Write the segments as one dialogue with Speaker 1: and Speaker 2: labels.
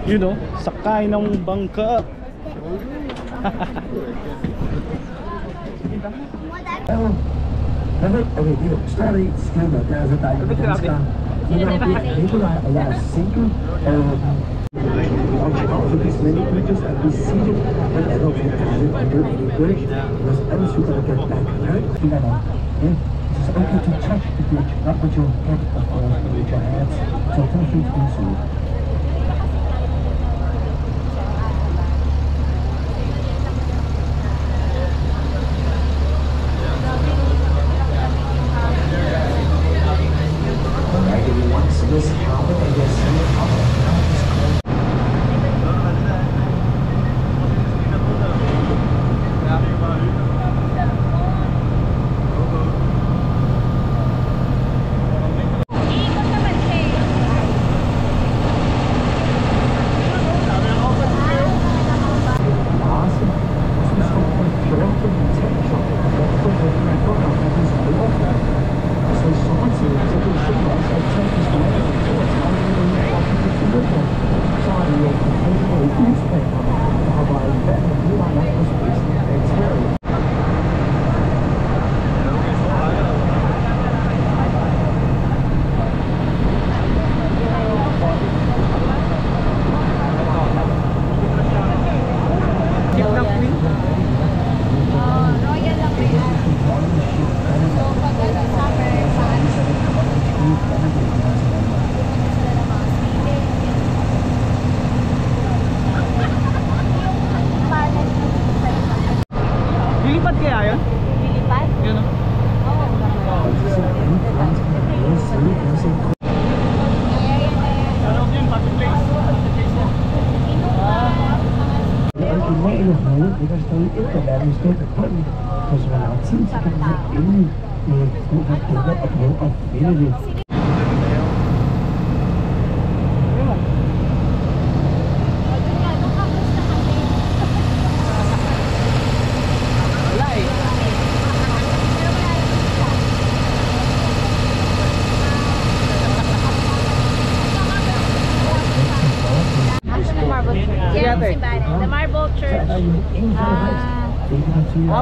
Speaker 1: You know, sakay ng bangka.
Speaker 2: Stadig skimmer, der er dejligt med danskere. Nikolaj og jeg er single. These many bridges and be seated when adults get added under any bridge. Because others who gotta get back hurt. It is okay to touch the bridge, not with your head or with your hands. So feel free to do so. This helmet and your single helmet is called.
Speaker 1: Lilipad kaya yun?
Speaker 3: Lilipad?
Speaker 1: Yun o. Ano yun? Parking place?
Speaker 2: Originale hul, det der stod efter verdens største fund, for så lang tid, så kan man endelig gå for dukker og prøve at finde det.
Speaker 3: The Marble Church.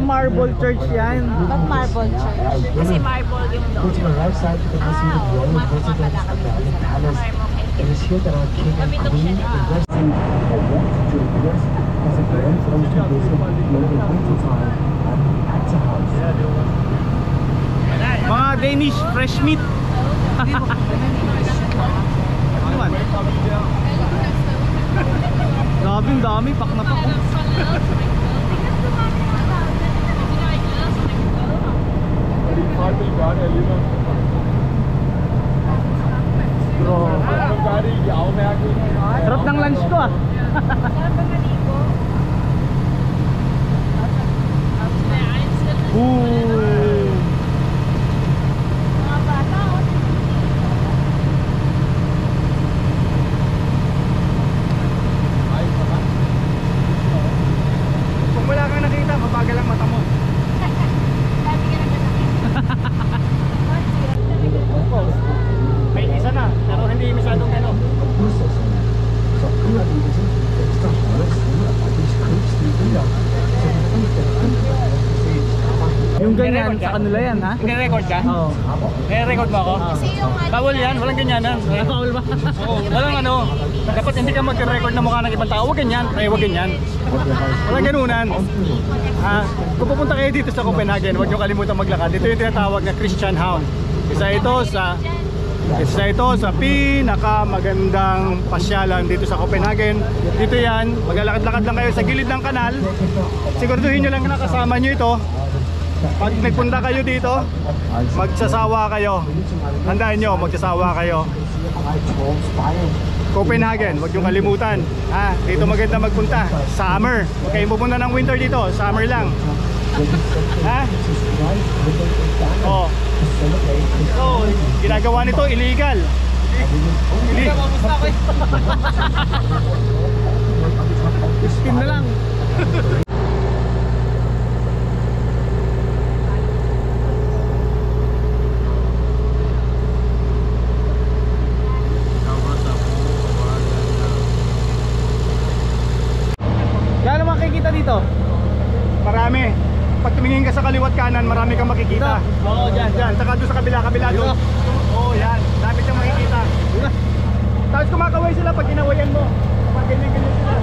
Speaker 1: Marble Church yan.
Speaker 3: Ba't Marble Church? Kasi marble yung
Speaker 2: Go to the right side, you can see the royal residence of the palace. It is here that our king and queen are resting or walked to the west as a grand flows to visit during the winter time at the house.
Speaker 1: Mga Danish fresh meat. Grabe, ang dami, pak na pak. Sarap ng lunch ko ah. Kung wala kang nakita, mabagal ang mata mo. May isa na, pero hindi masyadong ano. Yung ganyan sa kanila yan, ha?
Speaker 4: Nire-record ka?
Speaker 1: Oo.
Speaker 4: Nire-record mo ako? Bawal yan, walang ganyanan.
Speaker 1: Bawal ba?
Speaker 4: Oo, walang ano. Dapat hindi ka magre-record ng mukha ng ibang tao. Huwag ganyan, huwag ganyan. Walang ganunan. Kung pupunta kayo dito sa Copenhagen, huwag nyo kalimutan maglakad. Ito yung tinatawag na Christian Hound. Isa ito sa pinakamagandang pasyalan dito sa Copenhagen. Dito yan, maglalakad-lakad lang kayo sa gilid ng kanal. Siguraduhin nyo lang na kasama nyo ito. Pag nagpunta kayo dito, magsasawa kayo. Tandaan nyo, magsasawa kayo. Copenhagen, huwag nyo kalimutan. Dito maganda magpunta. Summer, huwag kayong pupunta ng winter dito. Summer lang. Oh. So, ginagawa nito illegal. Illegal, kamusta ako eh? Spin na lang. kanan, marami kang makikita. Oo, dyan. Saka doon sa kabila doon. Oo, yan. Dami kang makikita. Tapos kumakaway sila pag ginawayan mo. Pag ganyan sila.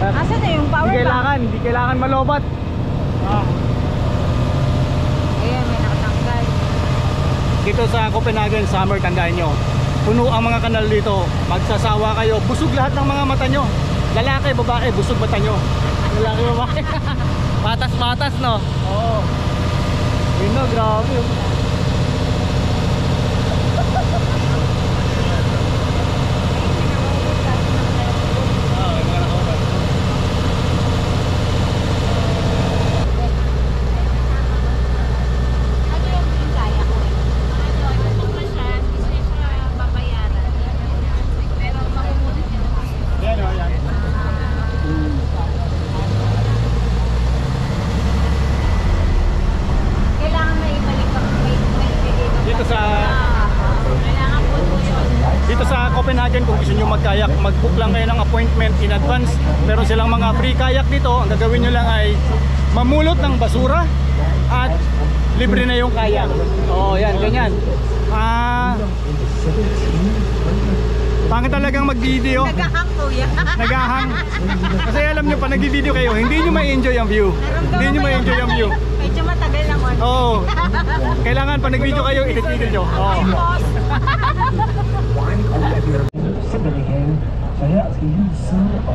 Speaker 3: Asan na yung power bank?
Speaker 4: Hindi kailangan malobat.
Speaker 3: Ayan, may nakatanggal.
Speaker 4: Dito sa Copenhagen Summer, tandaan nyo, puno ang mga kanal dito. Magsasawa kayo, busog lahat ng mga mata nyo. Lalaki, babae, busog mata nyo. Lalaki, babae. Patas-patas, no? Oo. Yun na, grabe.
Speaker 3: Ano yung kaya ko eh? Ito pa siya, hindi siya babayaran. Pero makukulit yun.
Speaker 4: Yan, o, yan.
Speaker 3: Kailangan na ibalik ang may bigay ng
Speaker 4: Dito sa...
Speaker 3: kailangan po yun.
Speaker 4: Dito sa Copenhagen, kung gusto nyo magkayak, mag-book lang kayo ng appointment in advance. Meron silang mga free kayak dito. Ang gagawin nyo lang ay mamulot ng basura at libre na yung kayak. Oo, yan, ganyan. Pangit talagang mag-video.
Speaker 3: Nagahang po yan.
Speaker 4: Nagahang. Kasi alam nyo, pa nag-video kayo, hindi nyo ma-enjoy ang view. Hindi nyo ma-enjoy ang view.
Speaker 3: Medyo matagal naman.
Speaker 4: Oo. Kailangan pa nag-video kayo, itit-itit nyo. Oo.
Speaker 2: Sandalingen. Så her skal I lige sidde og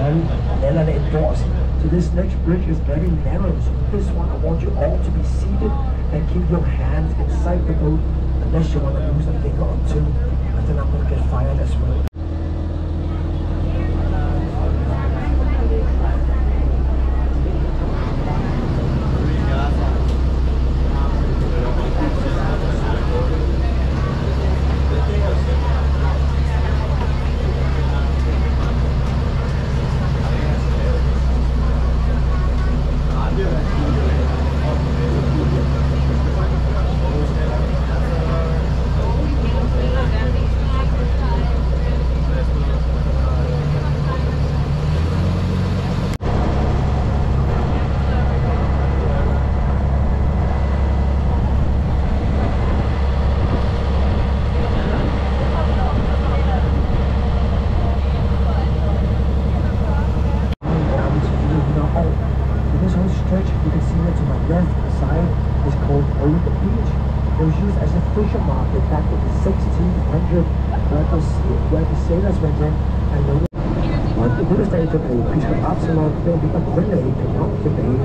Speaker 2: lade indoors. So this next bridge is very narrow. So this one, I want you all to be seated and keep your hands inside the boat unless you want to lose a finger or two. But then I'm going to get fired as well. Fisher market back in the 1600 where the sailors went in and they were the real estate of a Bishop Absalom then become related to not the bay in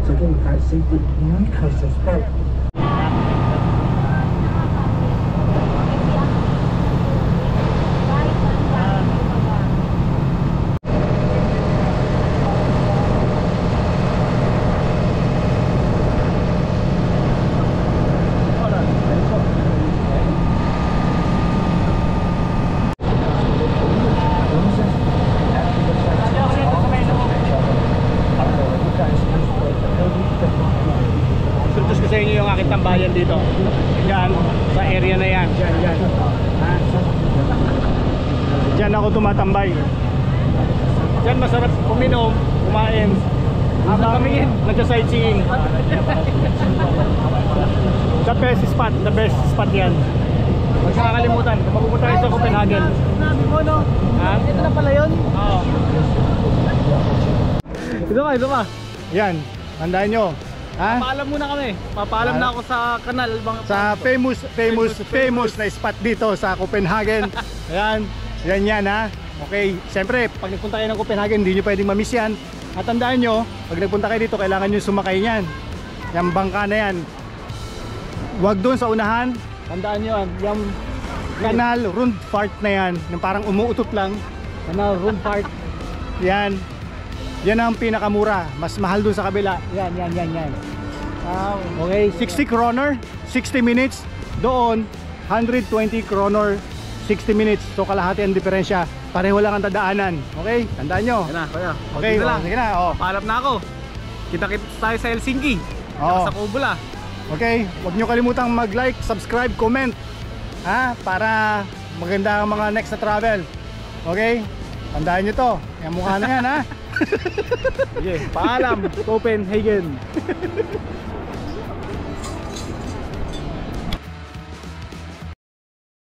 Speaker 2: så kan I faktisk se det nye Christiansborg.
Speaker 4: Sa inyo yung aking tambayan dito. Yan, sa area na yan. Yan. Diyan ako tumatambay. Diyan masarap uminom, kumain. Habang kami nagsa-sightseeing. The best spot yan. Huwag nakakalimutan, kung mapupunta kayo sa Copenhagen.
Speaker 1: Nabi mo, no?
Speaker 4: Ha?
Speaker 1: Ito na pala yun?
Speaker 4: Oo.
Speaker 1: Ito pa.
Speaker 4: Yan, tandaan nyo. Ha?
Speaker 1: Papaalam muna kami. Papaalam na ako sa kanal.
Speaker 4: Sa famous na spot dito sa Copenhagen. Ayan, yan ha. Okay, siyempre pag nagpunta kayo ng Copenhagen, hindi nyo pwedeng mamiss yan. At tandaan nyo, pag nagpunta kayo dito, kailangan nyo sumakay yan. Yung bangka na yan. Huwag doon sa unahan. Tandaan nyo yan. Yung canal Rundfart na yan, yung parang umuutot lang. Canal Rundfart. Yan. Yan ang pinakamura. Mas mahal doon sa kabila. Yan. Okay, 60 kroner, 60 minutes. Doon, 120 kroner, 60 minutes. So kalahati ang diferensya. Pareho lang ang tadaanan. Okay? Tandaan nyo.
Speaker 1: Yan na, kuya.
Speaker 4: Okay,
Speaker 1: Sige lang.
Speaker 4: sige na.
Speaker 1: Paalam na ako. Kita-kita tayo sa Helsinki.
Speaker 4: Oo.
Speaker 1: Sa Kobula.
Speaker 4: Okay, huwag nyo kalimutang mag-like, subscribe, comment. Ha? Para maganda ang mga next na travel. Okay? Tandaan nyo to. Yung mukha na yan ha.
Speaker 1: Sige, paalam. Copenhagen.